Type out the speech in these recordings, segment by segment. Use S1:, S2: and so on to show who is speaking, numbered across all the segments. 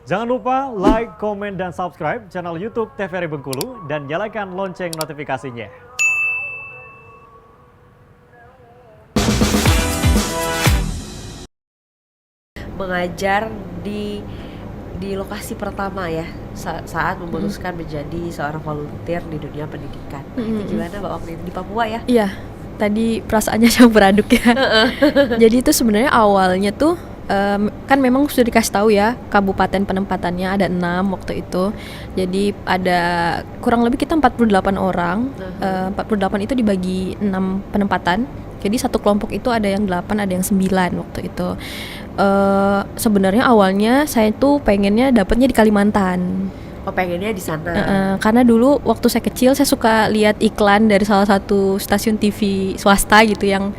S1: Jangan lupa like, komen, dan subscribe channel YouTube TVRI Bengkulu dan nyalakan lonceng notifikasinya.
S2: Mengajar di lokasi pertama ya saat memutuskan menjadi seorang volunteer di dunia pendidikan. Itu gimana Mbak waktu itu di Papua ya?
S3: Iya, tadi perasaannya campur aduk ya. Jadi itu sebenarnya awalnya tuh kan memang sudah dikasih tahu ya kabupaten penempatannya ada 6 waktu itu. Jadi ada kurang lebih kita 48 orang. 48 itu dibagi 6 penempatan. Jadi satu kelompok itu ada yang 8, ada yang 9 waktu itu. Sebenarnya awalnya saya tuh pengennya dapatnya di Kalimantan.
S2: Oh, pengennya di sana.
S3: Karena dulu waktu saya kecil saya suka lihat iklan dari salah satu stasiun TV swasta gitu yang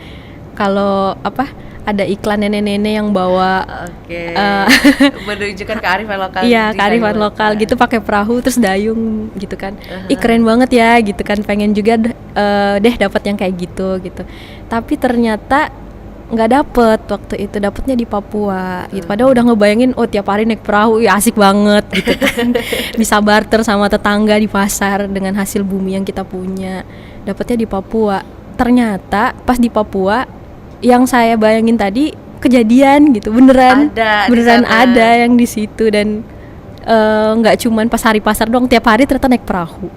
S3: kalau ada iklan nenek-nenek yang bawa
S2: menunjukkan kearifan lokal.
S3: Iya, kearifan lokal gitu pakai perahu terus dayung gitu kan. Ih, keren banget ya gitu kan, pengen juga deh dapat yang kayak gitu. Tapi ternyata nggak dapet waktu itu, dapetnya di Papua gitu. Padahal udah ngebayangin tiap hari naik perahu, ya asik banget gitu kan. Bisa barter sama tetangga di pasar dengan hasil bumi yang kita punya. Dapetnya di Papua. Ternyata pas di Papua yang saya bayangin tadi kejadian gitu, beneran ada yang di situ. Dan nggak cuman pas hari pasar doang, tiap hari ternyata naik perahu.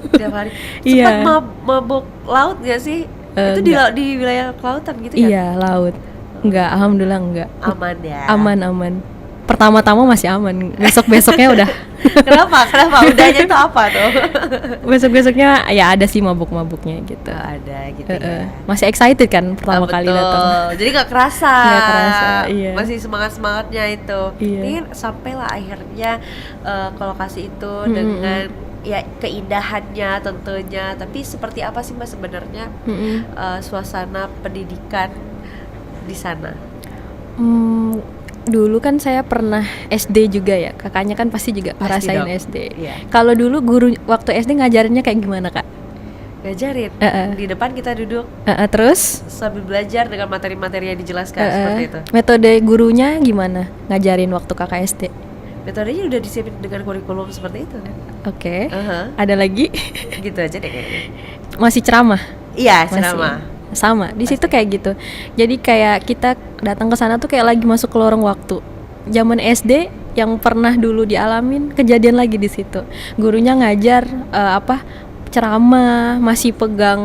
S2: Tiap hari. Sempat mabuk laut nggak sih? Itu di wilayah kelautan gitu kan?
S3: Iya, laut. Enggak, alhamdulillah enggak.
S2: Aman ya?
S3: Aman. Pertama-tama masih aman, besok-besoknya udah.
S2: Kenapa? Udahnya itu apa tuh?
S3: Besok-besoknya ya ada sih mabuk-mabuknya gitu.
S2: Ada gitu ya.
S3: Masih excited kan pertama kali datang.
S2: Jadi gak kerasa.
S3: Iya.
S2: Masih semangat-semangatnya itu.
S3: Iya.
S2: Ini sampailah akhirnya ke lokasi itu dengan ya keindahannya tentunya. Tapi seperti apa sih Mbak sebenarnya suasana pendidikan di sana?
S3: Dulu kan saya pernah SD juga ya, kakaknya kan pasti juga ngerasain SD.
S2: Iya.
S3: Kalau dulu guru waktu SD ngajarinnya kayak gimana Kak?
S2: Ngajarin, di depan kita duduk
S3: Terus
S2: sambil belajar dengan materi-materi yang dijelaskan seperti itu.
S3: Metode gurunya gimana ngajarin waktu kakak SD?
S2: Metodenya udah disiapin dengan kurikulum seperti itu.
S3: Oke. Ada lagi?
S2: Gitu aja deh kayaknya.
S3: Masih ceramah?
S2: Iya, ceramah.
S3: Sama di situ kayak gitu. Jadi kayak kita datang ke sana tuh kayak lagi masuk ke lorong waktu. Zaman SD yang pernah dulu dialamin kejadian lagi di situ. Gurunya ngajar ceramah, masih pegang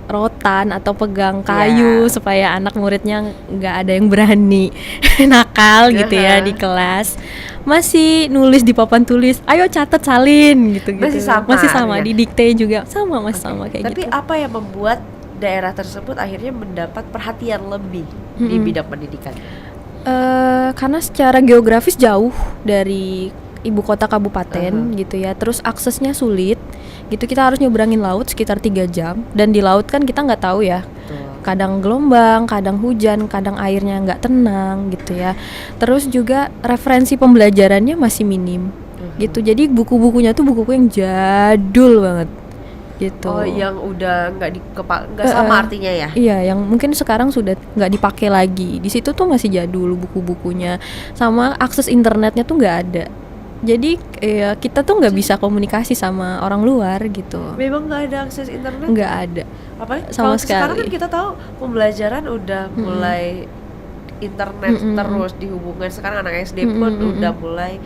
S3: rotan atau pegang kayu supaya anak muridnya nggak ada yang berani nakal gitu ya di kelas. Masih nulis di papan tulis, ayo catat salin gitu.
S2: Masih sama
S3: di dikte juga sama kayak
S2: Tapi
S3: gitu.
S2: apa yang membuat daerah tersebut akhirnya mendapat perhatian lebih di bidang pendidikan?
S3: Karena secara geografis jauh dari ibu kota kabupaten gitu ya, terus aksesnya sulit gitu, kita harus nyebrangin laut sekitar 3 jam, dan di laut kan kita nggak tahu ya, kadang gelombang, kadang hujan, kadang airnya nggak tenang gitu ya. Terus juga referensi pembelajarannya masih minim gitu, jadi buku-bukunya tuh buku-buku yang jadul banget gitu.
S2: Oh, yang udah nggak sama artinya ya?
S3: Iya, yang mungkin sekarang sudah nggak dipakai lagi. Di situ tuh masih jadul buku-bukunya, sama akses internetnya tuh nggak ada. Jadi kita tuh nggak bisa komunikasi sama orang luar gitu.
S2: Memang nggak ada akses internet?
S3: Nggak ada.
S2: Apalagi
S3: sama
S2: kalau
S3: sekali.
S2: Sekarang kan kita tahu pembelajaran udah mulai internet terus dihubungkan. Sekarang anak SD pun udah mulai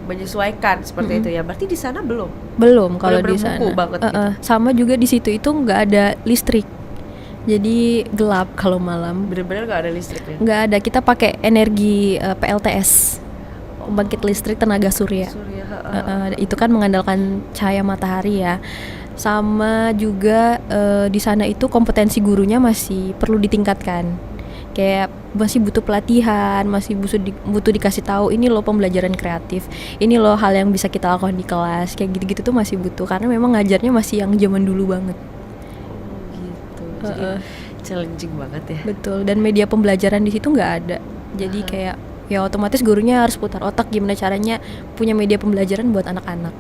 S2: menyesuaikan seperti itu ya. Berarti di sana belum
S3: kalau di sana.
S2: Banget gitu.
S3: Sama juga di situ itu nggak ada listrik. Jadi gelap kalau malam.
S2: Benar-benar nggak ada listriknya.
S3: Nggak ada. Kita pakai energi PLTS, pembangkit listrik tenaga surya. Itu kan mengandalkan cahaya matahari ya. Sama juga di sana itu kompetensi gurunya masih perlu ditingkatkan. Kayak masih butuh pelatihan, masih butuh dikasih tahu ini loh pembelajaran kreatif, ini loh hal yang bisa kita lakukan di kelas, kayak gitu-gitu tuh masih butuh, karena memang ngajarnya masih yang zaman dulu banget.
S2: Gitu. Jadi challenging banget ya.
S3: Betul, dan media pembelajaran di situ nggak ada. Jadi kayak ya otomatis gurunya harus putar otak gimana caranya punya media pembelajaran buat anak-anak.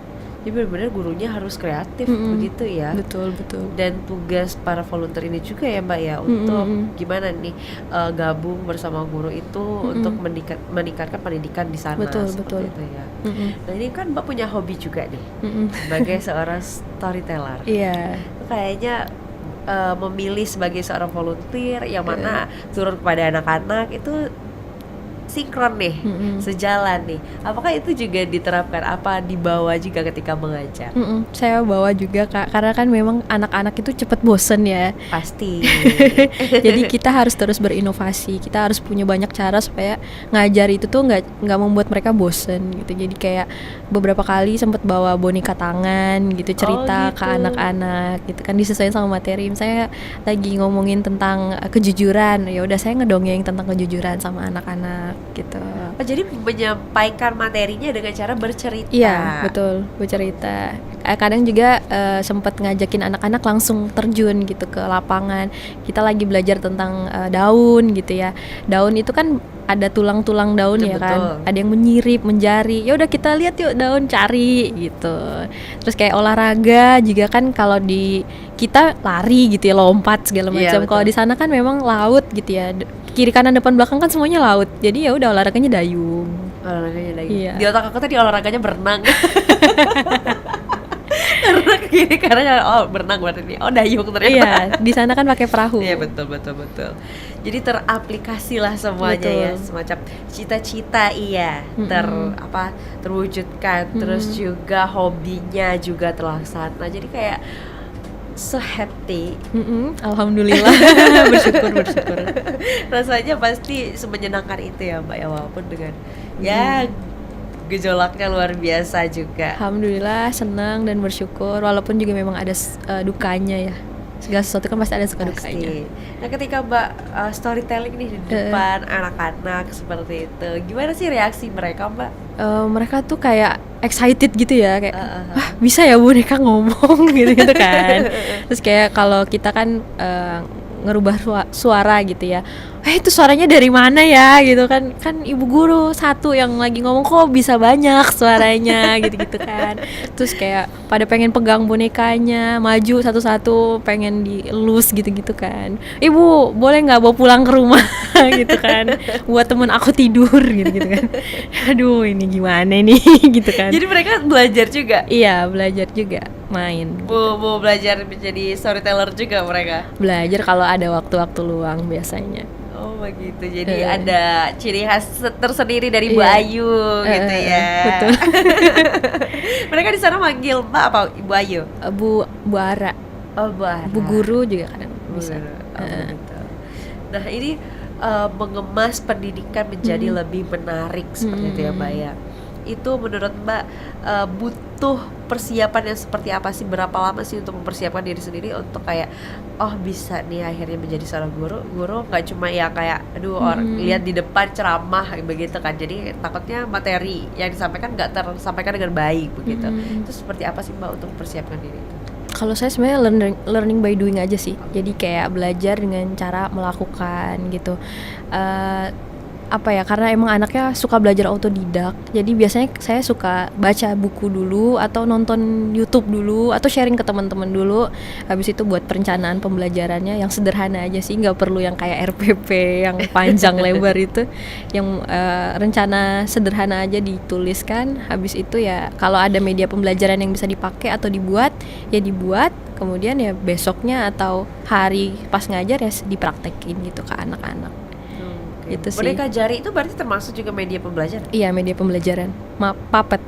S2: Jadi benar-benar gurunya harus kreatif begitu ya.
S3: Betul.
S2: Dan tugas para volunteer ini juga ya Mbak ya, untuk gimana nih gabung bersama guru itu untuk meningkatkan pendidikan di sana.
S3: Betul.
S2: Itu ya. Nah ini kan Mbak punya hobi juga nih sebagai seorang storyteller.
S3: Iya.
S2: Itu kayaknya memilih sebagai seorang volunteer yang mana turun kepada anak-anak itu sinkron nih, sejalan nih. Apakah itu juga diterapkan, apa dibawa juga ketika mengajar?
S3: Saya bawa juga Kak, karena kan memang anak-anak itu cepet bosen ya.
S2: Pasti.
S3: Jadi kita harus terus berinovasi, kita harus punya banyak cara supaya ngajar itu tuh nggak membuat mereka bosen gitu. Jadi kayak beberapa kali sempat bawa boneka tangan gitu, cerita
S2: gitu.
S3: ke anak-anak gitu kan, disesuaikan sama materi. Saya lagi ngomongin tentang kejujuran, ya udah saya ngedongeng tentang kejujuran sama anak-anak gitu.
S2: Oh, jadi menyampaikan materinya dengan cara bercerita.
S3: Iya, betul, bercerita. Kadang juga sempat ngajakin anak-anak langsung terjun gitu ke lapangan. Kita lagi belajar tentang daun gitu ya. Daun itu kan ada tulang-tulang daun ya kan. Ada yang menyirip, menjari. Ya udah kita lihat yuk daun, cari gitu. Terus kayak olahraga juga kan, kalau di kita lari gitu ya, lompat segala macam. Kalau di sana kan memang laut gitu ya. Kiri kanan depan belakang kan semuanya laut. Jadi ya udah olahraganya dayung. Iya.
S2: Di otak aku tadi olahraganya berenang. Karena kiri kanan berenang berarti nih. Oh, dayung ternyata.
S3: Iya, di sana kan pakai perahu.
S2: Iya, betul. Jadi teraplikasi lah semuanya ya, semacam cita-cita terwujudkan, terus juga hobinya juga terlaksana. Jadi kayak so happy.
S3: Alhamdulillah. bersyukur.
S2: Rasanya pasti semenyenangkan itu ya Mbak ya, walaupun dengan gejolaknya luar biasa juga.
S3: Alhamdulillah senang dan bersyukur, walaupun juga memang ada dukanya ya. Segala sesuatu kan pasti ada suka dukanya.
S2: Nah ketika Mbak storytelling nih di depan anak-anak seperti itu, gimana sih reaksi mereka Mbak?
S3: Mereka tuh kayak excited gitu ya, kayak wah bisa ya boneka ngomong gitu kan. Terus kayak kalau kita kan ngerubah suara gitu ya, itu suaranya dari mana ya gitu kan ibu guru satu yang lagi ngomong kok bisa banyak suaranya gitu kan. Terus kayak pada pengen pegang bonekanya, maju satu-satu pengen dielus gitu kan, ibu boleh nggak bawa pulang ke rumah gitu kan, buat temen aku tidur gitu kan. Aduh ini gimana nih gitu kan.
S2: Jadi mereka belajar juga?
S3: Iya, belajar juga, main.
S2: Mau belajar menjadi storyteller juga mereka?
S3: Belajar kalau ada waktu-waktu luang biasanya.
S2: Oh begitu, jadi ada ciri khas tersendiri dari Bu Ayu gitu ya.
S3: Betul.
S2: Mereka di sana manggil Mbak apa Ibu Ayu?
S3: Bu Ara.
S2: Oh Bu Ara.
S3: Bu Guru juga kadang bisa.
S2: Gitu. Nah ini mengemas pendidikan menjadi lebih menarik seperti itu ya Mbak ya. Itu menurut Mbak butuh persiapan yang seperti apa sih? Berapa lama sih untuk mempersiapkan diri sendiri untuk kayak bisa nih akhirnya menjadi seorang guru nggak cuma ya kayak orang lihat di depan ceramah begitu kan, jadi takutnya materi yang disampaikan nggak tersampaikan dengan baik begitu. Itu seperti apa sih Mbak untuk mempersiapkan diri itu?
S3: Kalau saya sebenarnya learning by doing aja sih. Jadi kayak belajar dengan cara melakukan gitu. Karena emang anaknya suka belajar autodidak. Jadi biasanya saya suka baca buku dulu atau nonton YouTube dulu atau sharing ke teman-teman dulu. Habis itu buat perencanaan pembelajarannya yang sederhana aja sih, nggak perlu yang kayak RPP yang panjang lebar itu. Yang rencana sederhana aja dituliskan. Habis itu ya kalau ada media pembelajaran yang bisa dipakai atau dibuat, ya dibuat. Kemudian ya besoknya atau hari pas ngajar ya dipraktekin gitu ke anak-anak. Itu sih.
S2: Boneka jari itu berarti termasuk juga media pembelajaran?
S3: Iya, media pembelajaran. Puppet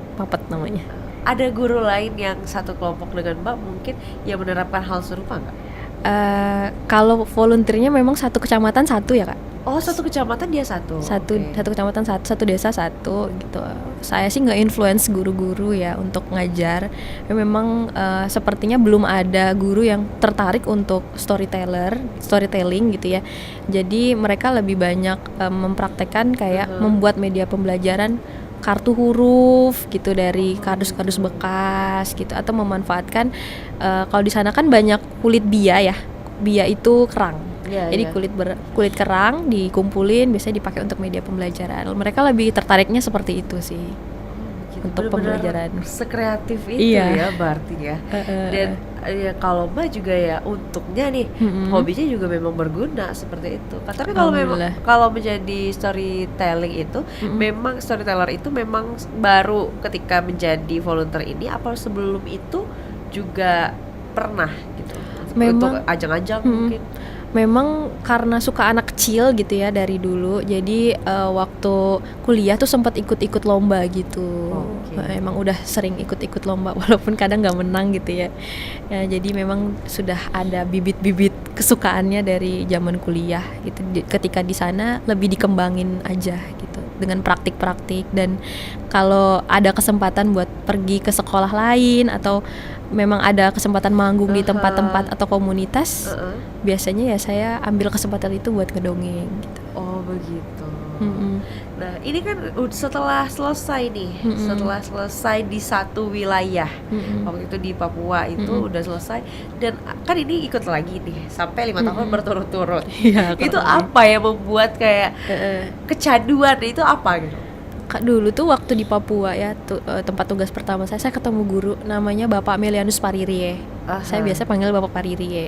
S3: namanya.
S2: Ada guru lain yang satu kelompok dengan Mbak mungkin yang menerapkan hal serupa nggak?
S3: Kalau volunteernya memang satu kecamatan satu ya Kak.
S2: Oh, satu kecamatan dia satu.
S3: Satu kecamatan satu desa satu gitu. Saya sih nggak influence guru-guru ya untuk ngajar. Memang sepertinya belum ada guru yang tertarik untuk storytelling gitu ya. Jadi mereka lebih banyak mempraktekkan kayak membuat media pembelajaran kartu huruf gitu dari kardus-kardus bekas gitu, atau memanfaatkan kalau di sana kan banyak kulit bia ya. Bia itu kerang. Jadi kulit kerang dikumpulin biasanya dipakai untuk media pembelajaran. Mereka lebih tertariknya seperti itu sih. untuk
S2: Bener-bener
S3: pembelajaran.
S2: sekreatif itu
S3: Iya.
S2: ya berarti ya. Dan ya kalau Mbak juga ya untungnya nih hobinya juga memang berguna seperti itu. Tapi kalau memang
S3: Alhamdulillah.
S2: kalau menjadi storytelling itu memang storyteller itu memang baru ketika menjadi volunteer ini, apa sebelum itu juga pernah gitu untuk
S3: Memang
S2: ajang-ajang mungkin?
S3: Memang karena suka anak kecil gitu ya dari dulu, jadi waktu kuliah tuh sempat ikut-ikut lomba gitu.
S2: Oke.
S3: Emang udah sering ikut-ikut lomba walaupun kadang nggak menang gitu ya. Jadi memang sudah ada bibit-bibit kesukaannya dari zaman kuliah gitu. Ketika di sana lebih dikembangin aja gitu dengan praktik-praktik, dan kalau ada kesempatan buat pergi ke sekolah lain atau memang ada kesempatan manggung di tempat-tempat atau komunitas, biasanya ya saya ambil kesempatan itu buat ngedongeng gitu.
S2: Oh begitu. Nah ini kan setelah selesai nih, setelah selesai di satu wilayah, waktu itu di Papua itu udah selesai, dan kan ini ikut lagi nih sampai 5 tahun berturut-turut.
S3: Iya,
S2: Itu
S3: kurang lebih.
S2: apa yang membuat kayak kecanduan itu apa gitu?
S3: Kak, dulu tuh waktu di Papua ya, tempat tugas pertama saya ketemu guru namanya Bapak Melianus Paririe. Saya biasa panggil Bapak Paririe.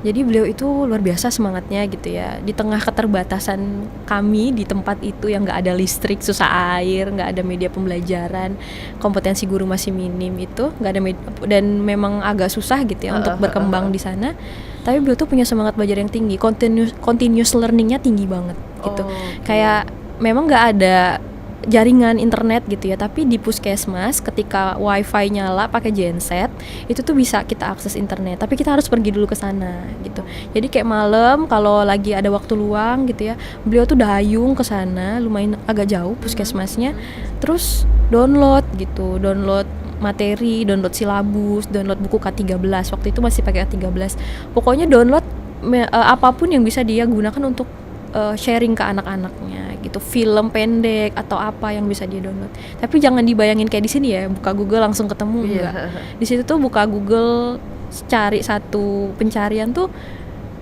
S3: Jadi beliau itu luar biasa semangatnya gitu ya. Di tengah keterbatasan kami di tempat itu yang nggak ada listrik, susah air, nggak ada media pembelajaran, kompetensi guru masih minim itu, nggak ada dan memang agak susah gitu ya untuk berkembang di sana. Tapi beliau tuh punya semangat belajar yang tinggi, continuous learningnya tinggi banget gitu. Kayak memang nggak ada jaringan internet gitu ya, tapi di puskesmas ketika wifi nyala pakai genset itu tuh bisa kita akses internet, tapi kita harus pergi dulu ke sana gitu. Jadi kayak malam kalau lagi ada waktu luang gitu ya, beliau tuh dayung ke sana, lumayan agak jauh puskesmasnya, terus download materi, download silabus, download buku K13, waktu itu masih pakai K13. Pokoknya download apapun yang bisa dia gunakan untuk sharing ke anak-anaknya gitu, film pendek atau apa yang bisa dia download. Tapi jangan dibayangin kayak di sini ya, buka Google langsung ketemu, enggak. Di situ tuh buka Google, cari satu pencarian tuh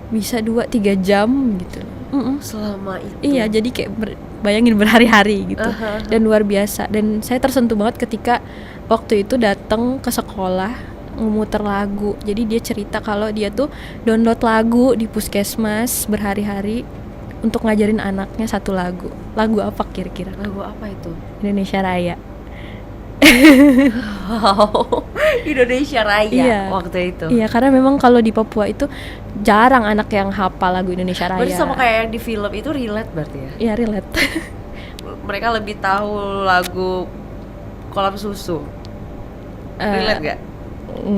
S3: bisa 2-3 jam gitu.
S2: Selama itu.
S3: Iya, jadi kayak bayangin berhari-hari gitu. Dan luar biasa. Dan saya tersentuh banget ketika waktu itu datang ke sekolah ngemuter lagu. Jadi dia cerita kalau dia tuh download lagu di puskesmas berhari-hari untuk ngajarin anaknya satu lagu. Lagu apa kira-kira?
S2: Lagu apa itu?
S3: Indonesia Raya.
S2: Wow, Indonesia Raya
S3: Iya.
S2: waktu itu.
S3: Iya, karena memang kalau di Papua itu jarang anak yang hafal lagu Indonesia Raya.
S2: Berarti sama kayak yang di film itu relate berarti ya?
S3: Iya, relate.
S2: Mereka lebih tahu lagu Kolam Susu. Relate gak?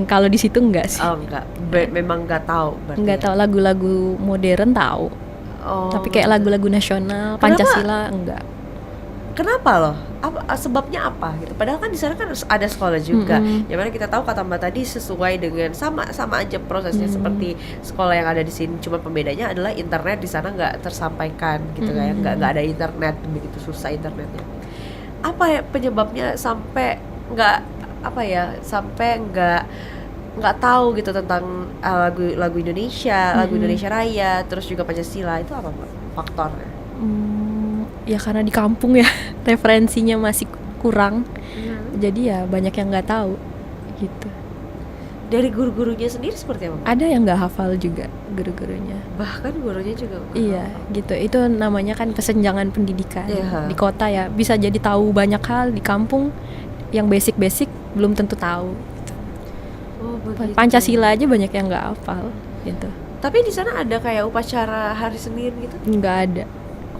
S3: Kalau di situ enggak sih.
S2: Oh enggak, memang enggak tahu berarti.
S3: Enggak
S2: ya?
S3: tahu lagu-lagu modern tahu.
S2: Oh,
S3: Tapi kayak lagu-lagu nasional,
S2: Kenapa?
S3: Pancasila enggak.
S2: Kenapa loh? Sebabnya apa gitu? Padahal kan di sana kan ada sekolah juga. Yang mana kita tahu kata Mbak tadi sesuai dengan sama aja prosesnya seperti sekolah yang ada di sini. Cuma pembedanya adalah internet di sana nggak tersampaikan gitu kayak nggak ada internet, begitu susah internetnya. Apa ya penyebabnya sampai nggak tahu gitu tentang lagu Indonesia, lagu Indonesia Raya, terus juga Pancasila, itu apa Mbak faktornya?
S3: Ya karena di kampung ya referensinya masih kurang, jadi ya banyak yang nggak tahu gitu.
S2: Dari guru-gurunya sendiri seperti apa Mbak?
S3: Ada yang nggak hafal juga guru-gurunya.
S2: Bahkan gurunya juga nggak
S3: Iya gitu, itu namanya kan kesenjangan pendidikan.
S2: Iya.
S3: Di kota ya bisa jadi tahu banyak hal, di kampung yang basic belum tentu tahu.
S2: Oh, begitu.
S3: Pancasila aja banyak yang nggak hafal gitu.
S2: Tapi di sana ada kayak upacara hari Senin gitu?
S3: Nggak ada.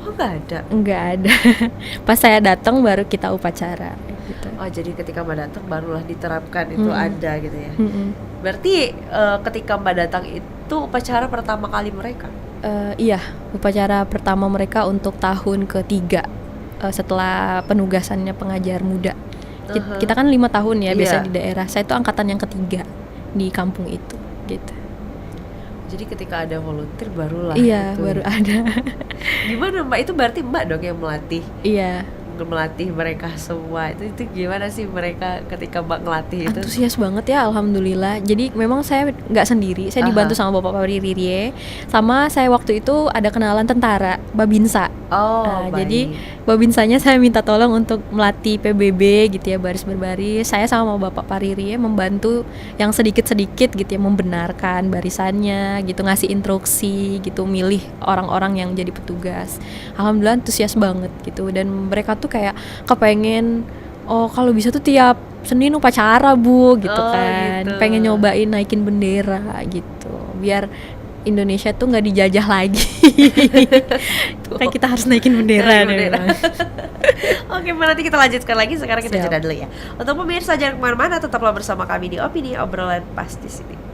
S2: Oh nggak ada.
S3: Nggak ada. Pas saya datang baru kita upacara gitu.
S2: Oh jadi ketika Mbak datang barulah diterapkan itu ada gitu ya. Berarti ketika Mbak datang itu upacara pertama kali mereka?
S3: Iya, upacara pertama mereka untuk tahun ketiga setelah penugasannya pengajar muda. Kita kan 5 tahun ya biasa
S2: Iya.
S3: di daerah. Saya itu angkatan yang ketiga di kampung itu gitu.
S2: Jadi ketika ada volunteer barulah
S3: Iya,
S2: itu.
S3: baru ada.
S2: Gimana Mbak? Itu berarti Mbak dong yang melatih
S3: Iya.
S2: melatih mereka semua. Itu gimana sih mereka ketika Mbak ngelatih itu?
S3: Antusias banget ya, alhamdulillah. Jadi memang saya nggak sendiri, saya dibantu sama Bapak Pariririe, sama saya waktu itu ada kenalan tentara Babinsa. Jadi Babinsanya saya minta tolong untuk melatih PBB gitu ya, baris berbaris. Saya sama Bapak Pariririe membantu yang sedikit-sedikit gitu ya, membenarkan barisannya gitu, ngasih instruksi gitu, milih orang-orang yang jadi petugas. Alhamdulillah antusias banget gitu, dan mereka tuh kayak kepengen, oh kalau bisa tuh tiap Senin upacara Bu gitu kan,
S2: gitu.
S3: pengen nyobain naikin bendera gitu, biar Indonesia tuh nggak dijajah lagi. Kayak kita harus naikin bendera.
S2: Oke, nanti kita lanjutkan lagi. Sekarang kita
S3: Siap.
S2: jeda dulu ya. Untuk pemirsa jangan kemana-mana, tetaplah bersama kami di Opini Obrolan Pas di sini.